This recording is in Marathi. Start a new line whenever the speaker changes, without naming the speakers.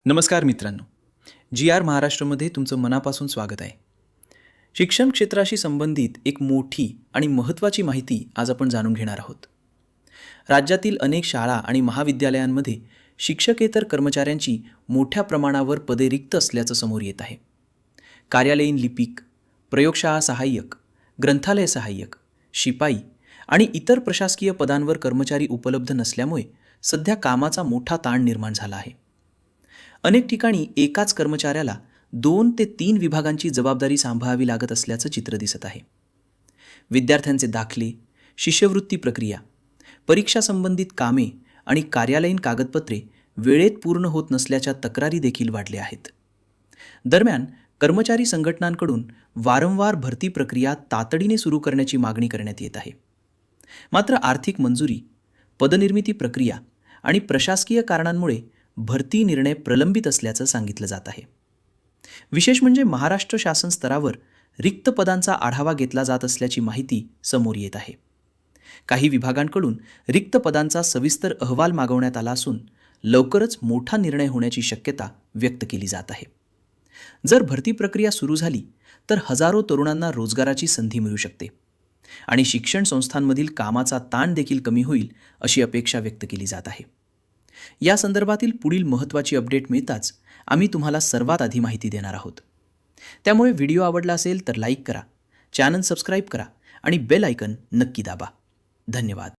नमस्कार मित्रांनो, GR महाराष्ट्रमध्ये तुमचं मनापासून स्वागत आहे. शिक्षण क्षेत्राशी संबंधित एक मोठी आणि महत्त्वाची माहिती आज आपण जाणून घेणार आहोत. राज्यातील अनेक शाळा आणि महाविद्यालयांमध्ये शिक्षकेतर कर्मचाऱ्यांची मोठ्या प्रमाणावर पदे रिक्त असल्याचं समोर येत आहे. कार्यालयीन लिपिक, प्रयोगशाळा सहाय्यक, ग्रंथालय सहाय्यक, शिपाई आणि इतर प्रशासकीय पदांवर कर्मचारी उपलब्ध नसल्यामुळे सध्या कामाचा मोठा ताण निर्माण झाला आहे. अनेक ठिकाणी एकाच कर्मचाऱ्याला 2 ते 3 विभागांची जबाबदारी सांभाळावी लागत असल्याचं चित्र दिसत आहे. विद्यार्थ्यांचे दाखले, शिष्यवृत्ती प्रक्रिया, परीक्षा संबंधित कामे आणि कार्यालयीन कागदपत्रे वेळेत पूर्ण होत नसल्याच्या तक्रारी देखील वाढल्या आहेत. दरम्यान कर्मचारी संघटनांकडून वारंवार भरती प्रक्रिया तातडीने सुरू करण्याची मागणी करण्यात येत आहे. मात्र आर्थिक मंजुरी, पदनिर्मिती प्रक्रिया आणि प्रशासकीय कारणांमुळे भरती निर्णय प्रलंबित असल्याचं सांगितलं जात आहे. विशेष म्हणजे महाराष्ट्र शासन स्तरावर रिक्त पदांचा आढावा घेतला जात असल्याची माहिती समोर येत आहे. काही विभागांकडून रिक्त पदांचा सविस्तर अहवाल मागवण्यात आला असून लवकरच मोठा निर्णय होण्याची शक्यता व्यक्त केली जात आहे. जर भरती प्रक्रिया सुरू झाली तर हजारो तरुणांना रोजगाराची संधी मिळू शकते आणि शिक्षण संस्थांमधील कामाचा ताण देखील कमी होईल अशी अपेक्षा व्यक्त केली जात आहे. या संदर्भातील पुढील महत्त्वाची अपडेट मिळताच आम्ही तुम्हाला सर्वात आधी माहिती देणार आहोत. त्यामुळे व्हिडिओ आवडला असेल तर लाईक करा, चॅनल सबस्क्राईब करा आणि बेल आयकन नक्की दाबा. धन्यवाद.